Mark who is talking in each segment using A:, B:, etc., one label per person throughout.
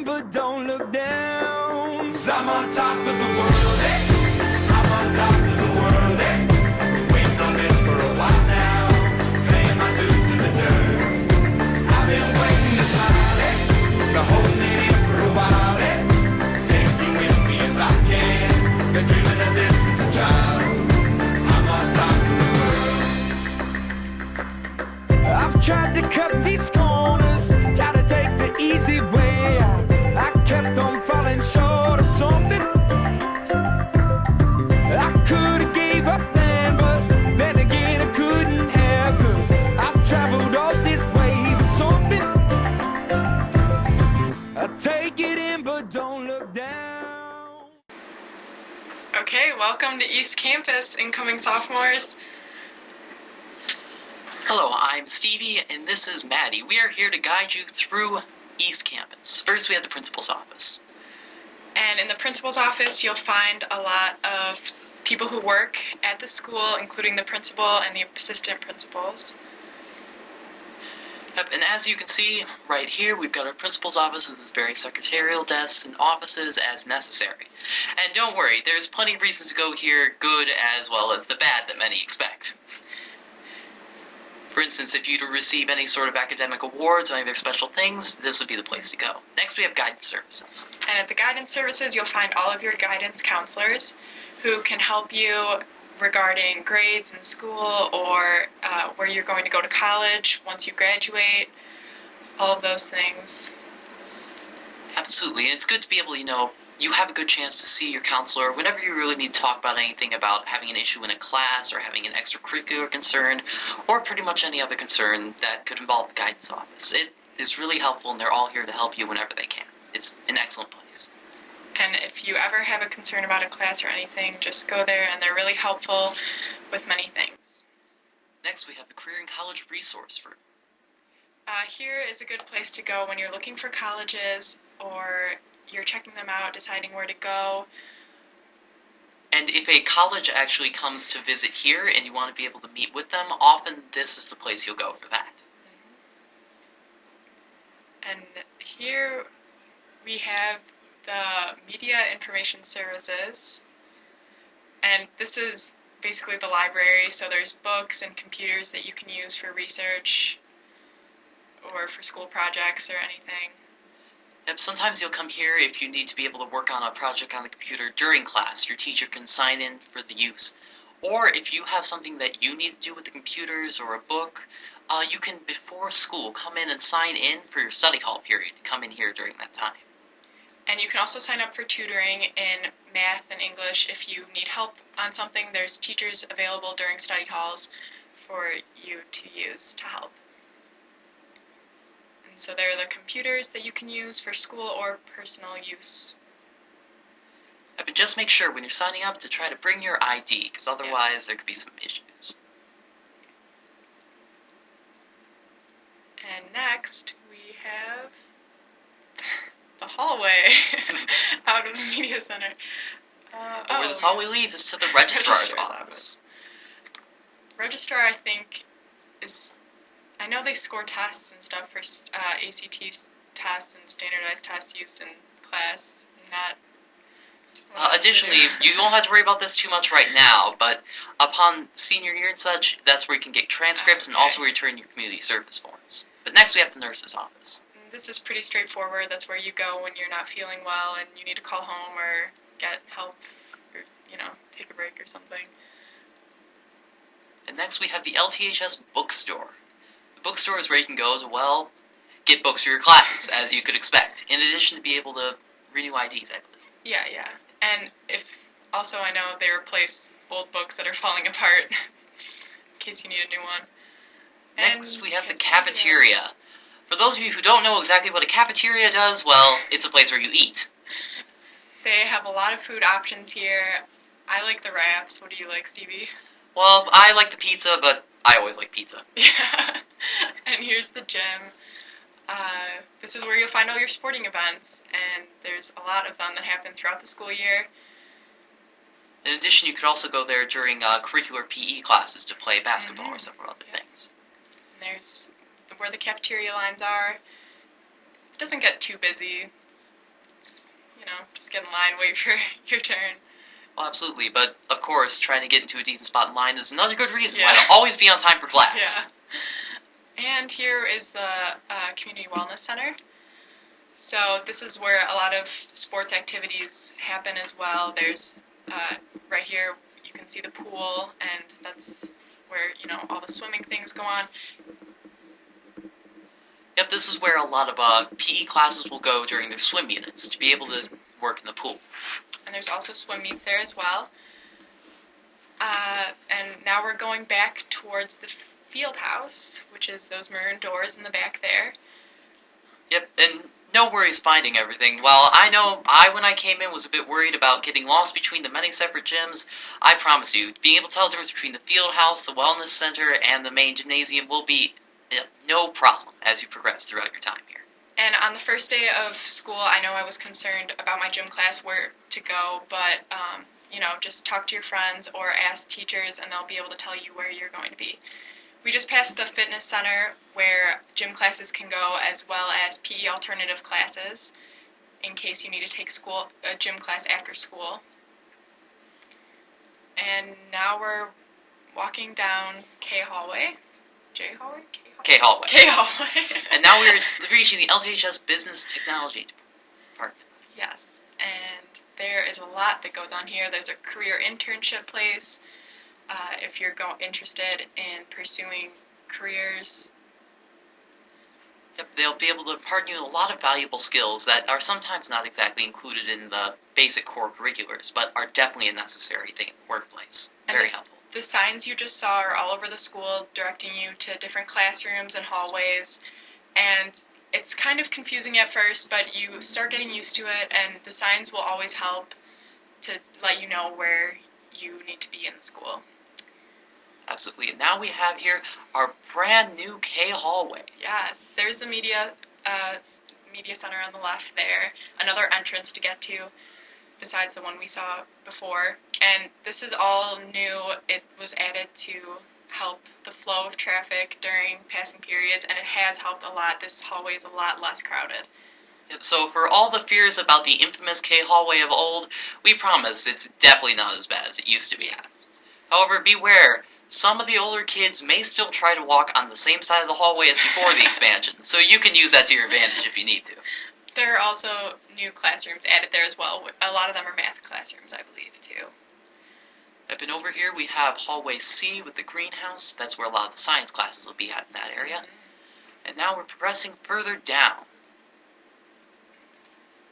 A: but don't look down. 'Cause I'm on top of the world, eh? I'm on top of the world, eh? Been waiting on this for a while now, paying my dues to the dirt. I've been waiting to smile, eh? Been holding it in for a while, eh? Take you with me if I can. Been dreaming of this since a child. I'm on top of the world. I've tried to cut these corners, try to take the easy way out. I kept on falling short of something. I could've gave up then, but then again I couldn't have. 'Cause I've traveled all this way for something. I take it in, but don't look down.
B: Okay, welcome to East Campus, incoming sophomores.
C: Hello, I'm Stevie, and this is Maddie. We are here to guide you through East Campus. First, we have the principal's office.
B: And in the principal's office, you'll find a lot of people who work at the school, including the principal and the assistant principals.
C: Yep, and as you can see right here, we've got our principal's office with its various secretarial desks and offices as necessary. And don't worry, there's plenty of reasons to go here, good as well as the bad that many expect. For instance, if you to receive any sort of academic awards or any other special things, this would be the place to go. Next, we have guidance services.
B: And at the guidance services, you'll find all of your guidance counselors who can help you regarding grades in school or where you're going to go to college once you graduate, all of those things.
C: Absolutely, and it's good to be able to, you have a good chance to see your counselor whenever you really need to talk about anything about having an issue in a class or having an extracurricular concern or pretty much any other concern that could involve the guidance office. It is really helpful, and they're all here to help you whenever they can. It's an excellent place.
B: And if you ever have a concern about a class or anything, just go there, and they're really helpful with many things.
C: Next, we have the Career and College Resource Room.
B: Here is a good place to go when you're looking for colleges or you're checking them out, deciding where to go.
C: And if a college actually comes to visit here and you want to be able to meet with them, often this is the place you'll go for that.
B: And here we have the Media Information Services. And this is basically the library, so there's books and computers that you can use for research or for school projects or anything.
C: Yep, sometimes you'll come here if you need to be able to work on a project on the computer during class. Your teacher can sign in for the use. Or if you have something that you need to do with the computers or a book, you can, before school, come in and sign in for your study hall period. Come in here during that time.
B: And you can also sign up for tutoring in math and English if you need help on something. There's teachers available during study halls for you to use to help. And so there are the computers that you can use for school or personal use.
C: But just make sure when you're signing up to try to bring your ID, because otherwise
B: Yes.
C: there could be some issues.
B: And next we have the hallway out of the media center.
C: But where this hallway leads is to the registrar's office.
B: Registrar, I think, I know they score tests and stuff for ACT tests and standardized tests used in class, not...
C: Additionally, you don't have to worry about this too much right now, but upon senior year and such, that's where you can get transcripts and also return your community service forms. But next we have the nurse's office.
B: This is pretty straightforward. That's where you go when you're not feeling well and you need to call home or get help or, take a break or something.
C: And next we have the LTHS bookstore. The bookstore is where you can go to, get books for your classes, as you could expect, in addition to be able to renew IDs, I believe.
B: Yeah. And I know they replace old books that are falling apart in case you need a new one.
C: Next we have the cafeteria. For those of you who don't know exactly what a cafeteria does, it's a place where you eat.
B: They have a lot of food options here. I like the wraps. What do you like, Stevie?
C: Well, I like the pizza, but I always like pizza.
B: Yeah. And here's the gym. This is where you'll find all your sporting events, and there's a lot of them that happen throughout the school year.
C: In addition, you could also go there during curricular PE classes to play basketball or several other things.
B: And there's where the cafeteria lines are. It doesn't get too busy. just get in line, wait for your turn.
C: Well, absolutely, but of course, trying to get into a decent spot in line is another good reason
B: Yeah.
C: why to always be on time for class.
B: Yeah. And here is the Community Wellness Center. So this is where a lot of sports activities happen as well. There's right here you can see the pool, and that's where all the swimming things go on.
C: Yep, this is where a lot of PE classes will go during their swim units to be able to work in the pool.
B: And there's also swim meets there as well. And now we're going back towards the field house, which is those maroon doors in the back there.
C: Yep, and no worries finding everything. While I know when I came in, was a bit worried about getting lost between the many separate gyms, I promise you, being able to tell the difference between the field house, the wellness center, and the main gymnasium will be no problem as you progress throughout your time here.
B: And on the first day of school, I know I was concerned about my gym class, where to go, but, just talk to your friends or ask teachers, and they'll be able to tell you where you're going to be. We just passed the fitness center, where gym classes can go, as well as PE alternative classes, in case you need to take a gym class after school. And now we're walking down K hallway. J hallway?
C: K hallway.
B: K hallway.
C: And now we're reaching the LTHS Business Technology Department.
B: Yes, and there is a lot that goes on here. There's a career internship place. If you're interested in pursuing careers.
C: Yep, they'll be able to impart you a lot of valuable skills that are sometimes not exactly included in the basic core curriculars, but are definitely a necessary thing in the workplace. Very helpful.
B: The signs you just saw are all over the school directing you to different classrooms and hallways, and it's kind of confusing at first, but you start getting used to it, and the signs will always help to let you know where you need to be in the school.
C: Absolutely. And now we have here our brand new K hallway.
B: Yes, there's the media center on the left there, another entrance to get to besides the one we saw before. And this is all new. It was added to help the flow of traffic during passing periods, and it has helped a lot. This hallway is a lot less crowded.
C: Yep, so for all the fears about the infamous K hallway of old, we promise it's definitely not as bad as it used to be.
B: Yes.
C: However, beware. Some of the older kids may still try to walk on the same side of the hallway as before the expansion, so you can use that to your advantage if you need to.
B: There are also new classrooms added there as well. A lot of them are math classrooms, I believe, too.
C: Up and over here we have hallway C with the greenhouse. That's where a lot of the science classes will be at in that area. And now we're progressing further down.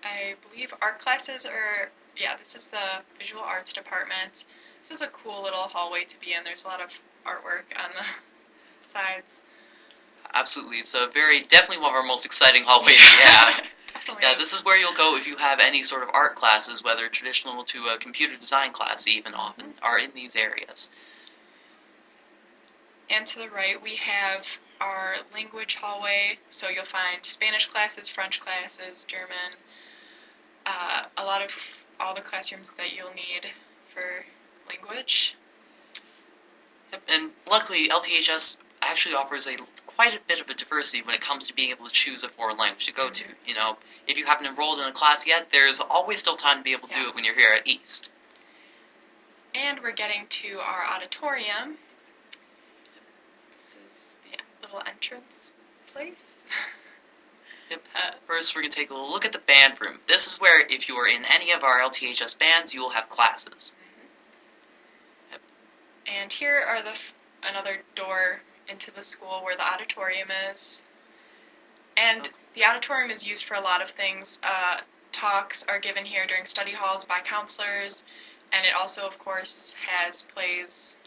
B: I believe art classes are, this is the visual arts department. This is a cool little hallway to be in. There's a lot of artwork on the sides.
C: Absolutely, it's definitely one of our most exciting hallways we have.
B: Definitely.
C: Yeah, this is where you'll go if you have any sort of art classes, whether traditional to a computer design class even often, are in these areas.
B: And to the right we have our language hallway, so you'll find Spanish classes, French classes, German, all the classrooms that you'll need for language.
C: Yep, and luckily LTHS actually offers quite a bit of a diversity when it comes to being able to choose a foreign language to go to. If you haven't enrolled in a class yet, there's always still time to be able to do it when you're here at East.
B: And we're getting to our auditorium. This is the little entrance place.
C: Yep. First, we're going to take a look at the band room. This is where, if you are in any of our LTHS bands, you will have classes.
B: Yep. And here are another door into the school where the auditorium is. And the auditorium is used for a lot of things. Talks are given here during study halls by counselors, and it also, of course, has plays.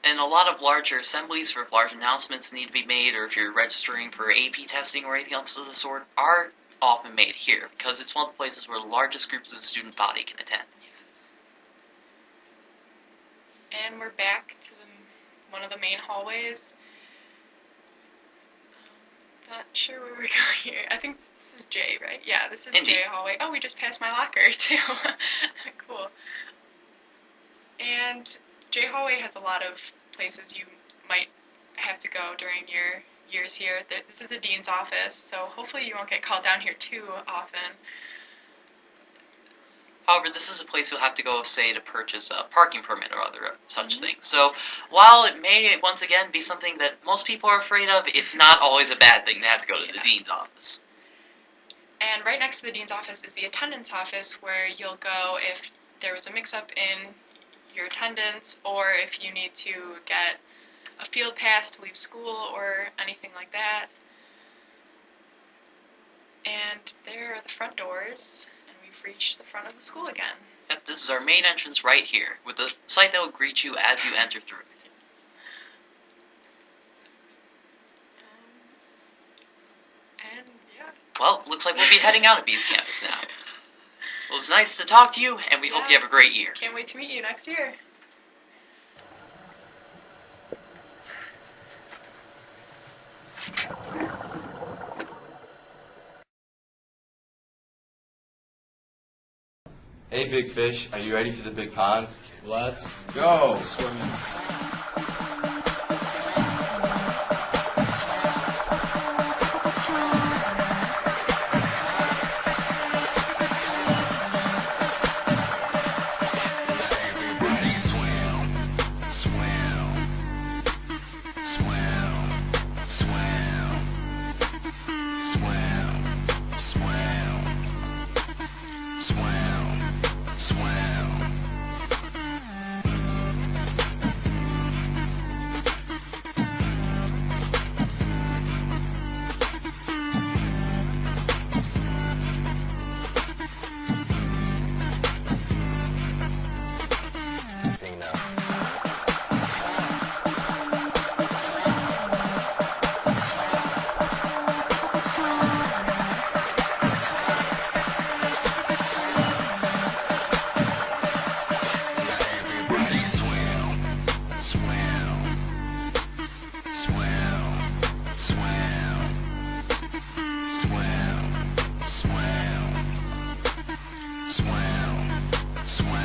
C: And a lot of larger assemblies for if large announcements need to be made, or if you're registering for AP testing or anything else of the sort, are often made here, because it's one of the places where the largest groups of the student body can attend.
B: Yes. And we're back to one of the main hallways. Not sure where we're going here. I think this is J, right? Yeah, this is
C: Indeed.
B: J hallway. Oh, we just passed my locker, too. Cool. And J hallway has a lot of places you might have to go during your years here. This is the dean's office, so hopefully you won't get called down here too often.
C: However, this is a place you'll have to go, say, to purchase a parking permit or other such things. So, while it may, once again, be something that most people are afraid of, it's not always a bad thing to have to go to the dean's office.
B: And right next to the dean's office is the attendance office, where you'll go if there was a mix-up in your attendance, or if you need to get a field pass to leave school or anything like that. And there are the front doors, and we've reached the front of the school again.
C: Yep, this is our main entrance right here, with the site that will greet you as you enter through.
B: And yeah.
C: Well, looks like we'll be heading out of Bees campus now. Well, it's nice to talk to you, and we hope you have a great year.
B: Can't wait to meet you next year.
D: Hey, big fish, are you ready for the big pond?
E: Let's
D: Go!
E: swimming.
A: Swim.